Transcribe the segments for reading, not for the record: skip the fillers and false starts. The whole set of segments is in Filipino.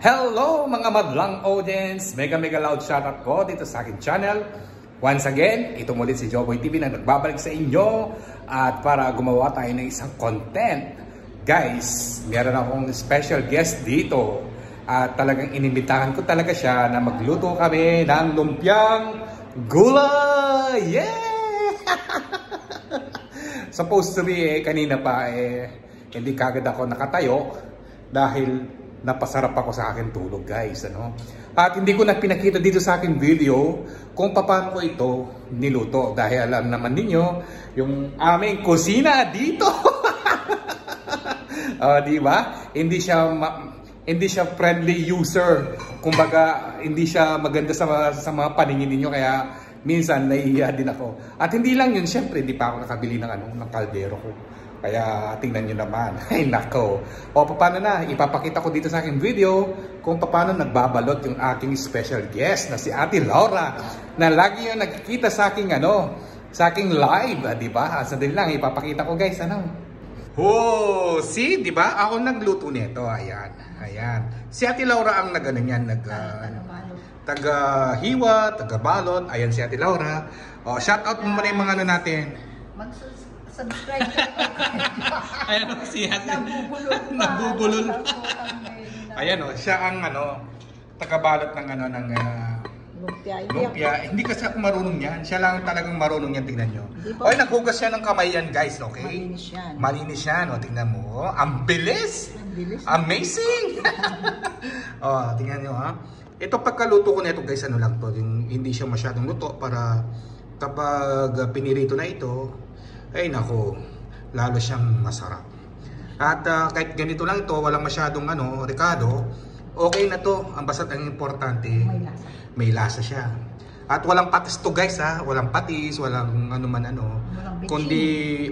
Hello mga madlang audience! Mega loud shoutout ko dito sa aking channel. Once again, ito muli si Joboy TV na nagbabalik sa inyo at para gumawa tayo ng isang content. Guys, meron akong special guest dito at talagang inimbitahan ko talaga siya na magluto kami ng lumpiang gulay! Yeah! Supposed to be kanina pa hindi kagad ako nakatayo dahil napasarap ako sa akin tulog, guys, ano? At hindi ko na pinakita dito sa aking video kung paano ko ito niluto dahil alam naman ninyo yung aming kusina dito. Di ba? Hindi siya friendly user. Kumbaga, hindi siya maganda sa mga paningin ninyo kaya minsan nahihiya din ako. At hindi lang yun, syempre hindi pa ako nakabili ng kaldero ko. Kaya tingnan nyo naman. Ay nako. O paano na, ipapakita ko dito sa aking video kung paano nagbabalot yung aking special guest na si Ate Laura na lagi yung nakikita sa aking sa aking live, di ba? Sandali lang, ipapakita ko, guys, Oh, see, di ba? Ako nagluto nito. Ayan. Si Ate Laura ang taga-hiwa, taga-balot. Ayan si Ate Laura. O, shout out mo muna yung mga natin. Subscribe ka. Ayan o, siya. Nabubulol. Ayan o, siya ang tagabalot ng lumpia. Hindi kasi ako marunong yan. Siya lang talagang marunong yan, tingnan nyo. Oy, naghugas siya ng kamay yan, guys, okay? Malinis yan, o, tingnan mo. Ang bilis! Amazing! O, tingnan nyo, ha. Ito pagkaluto ko na ito, guys, lang to. Hindi siya masyadong luto para kapag pinirito na ito, ay nako, lalo siyang masarap. At kahit ganito lang ito, walang masyadong rekado, okay na to. Ang basta't ang importante, may lasa siya. At walang patis to, guys, ha. Walang patis, walang kundi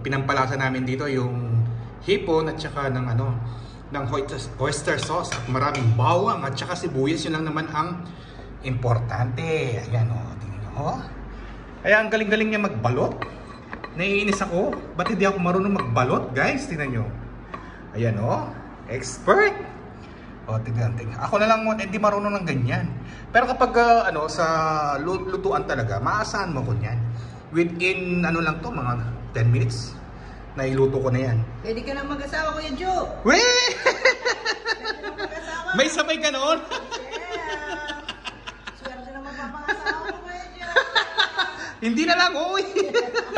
pinampalasa namin dito yung hipon at saka ng oyster sauce at maraming bawang at saka sibuyas. Yun lang naman ang importante. Ayan o, tingnan nyo. Kaya ang galing-galing niya magbalot. Naiinis ako. Ba't hindi ako marunong magbalot, guys? Tingnan nyo. Ayan o. Expert. O, tingnan. Ako na lang hindi marunong ng ganyan. Pero kapag sa lutuan talaga, maasahan mo ko yan. Within lang to, mga 10 minutes. Nailuto ko na yan. Pwede ka na mag-asawa, Kuya Joe. Weh! May sabay ka noon? Hindi na lang, uy!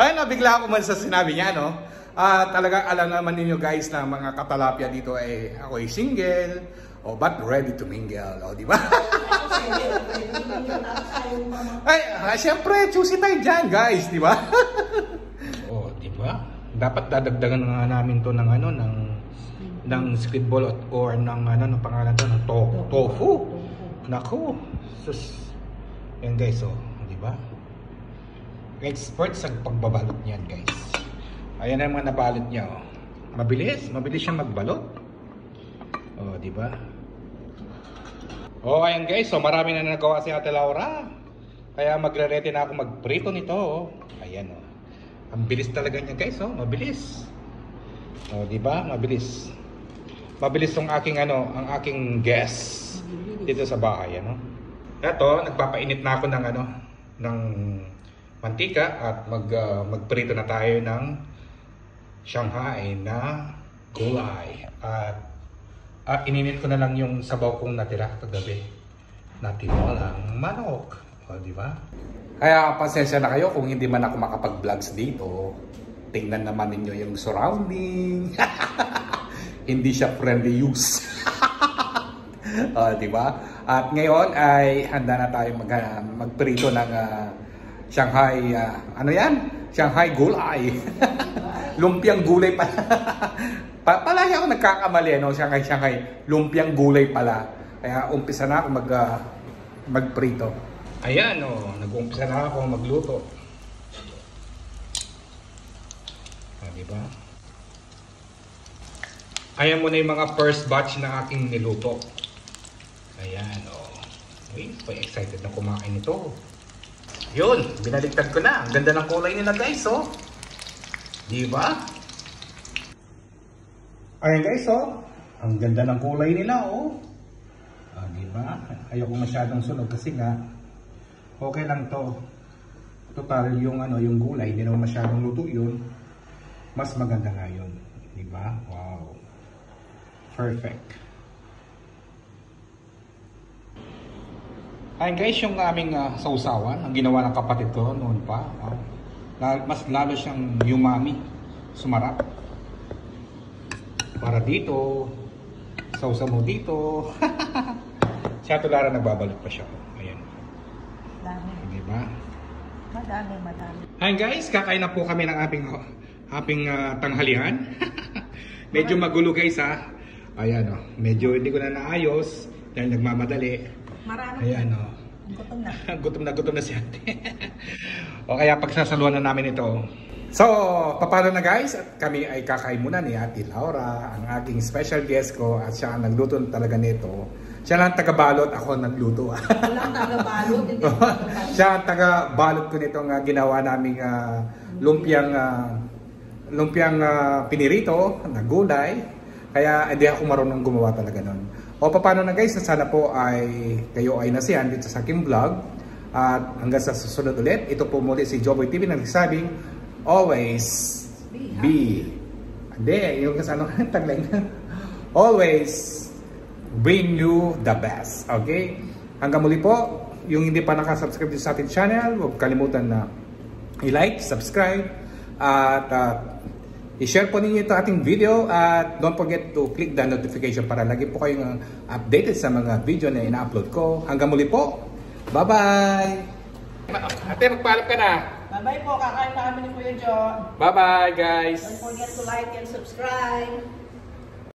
Ay, nabigla ako man sa sinabi niya, talagang alam naman ninyo, guys, na mga katalapia dito ako ay single, but ready to mingle, di ba? Ay, syempre, choosy tayo dyan, guys, di ba? Di ba? Dapat dadagdagan nga namin to ng squid ball or ng pangalan to, ng tofu. Naku! Sus. Yan, guys, di ba? Expert sa pagbabalot niyan, guys. Ayan ang mga nabalot niya, Mabilis siya magbalot. Di ba? Ayan, guys. Marami na nagawa si Ate Laura. Kaya magre-ready na ako magprito nito, Ayan, Ang bilis talaga niya, guys, Mabilis. Di ba? Mabilis. Mabilis ang aking guest dito sa bahay, Ito, nagpapainit na ako ng mantika at magprito na tayo ng Shanghai na gulay. At ininit ko na lang yung sabaw kong natira kagabi. Natinolang manok. Di ba? Kaya pasensya na kayo kung hindi man ako makapag-vlogs dito. Tingnan naman ninyo yung surrounding. Hindi siya friendly use. Di ba? At ngayon ay handa na tayo magprito ng Shanghai, Shanghai gulay. Lumpiang gulay pala. Palagi ako nagkakamali, Shanghai, lumpiang gulay pala. Kaya umpisa na ako magprito. Ayan, nag-umpisa na ako magluto. Diba? Ayan muna yung mga first batch na aking niluto. Ayan, Uy, excited na kumain ito. Yun, binaligtad ko na. Ang ganda ng kulay nila, guys, Di ba? Ayan, guys, Ang ganda ng kulay nila, oh. Di ba? Ayoko masyadong sunog kasi nga okay lang to. Total yung yung gulay, hindi naman masyadong luto yun. Mas maganda nga yun. Di ba? Wow. Perfect. Ayun guys, yung aming sausawan, ang ginawa ng kapatid ko noon pa. Mas lalo siyang umami. Sumarap. Para dito, sausaw mo dito. Siya tulara nagbabalot pa siya. Ayan. Dami. Di ba? Madami. Hi guys, kakain na po kami ng aping tanghalian. Medyo magulo guys ha. Ayan o, medyo hindi ko na naayos dahil nagmamadali. Marami. Ayan o. Gutom na. gutom na si ate. O kaya pagsasaluhan na namin ito. So, paano na guys? At kami ay kakain muna ni Ate Laura, ang aking special guest ko at siya ang nagluto talaga nito. Siya lang taga-balot, ako nagluto. Walang taga-balot. Siya ang taga-balot ko nitong ginawa naming lumpiang pinirito na gulay. Kaya hindi ako marunong gumawa talaga nun. O paano na guys, sana po ay kayo ay nasiyahan dito sa aking vlog. At hanggang sa susunod ulit, ito po muli si Joboy TV nagsasabing, always be. Hindi, yung tagline. Always bring you the best. Okay? Hanggang muli po, yung hindi pa nakasubscribe sa ating channel, huwag kalimutan na i-like, subscribe, at i-share po ninyo ito ating video at don't forget to click the notification para lagi po kayong updated sa mga video na ina-upload ko. Hanggang muli po. Bye-bye! Ate, magpaalam ka na. Bye-bye po. Kakain na kami ni Kuya Jo. Bye-bye, guys! Don't forget to like and subscribe.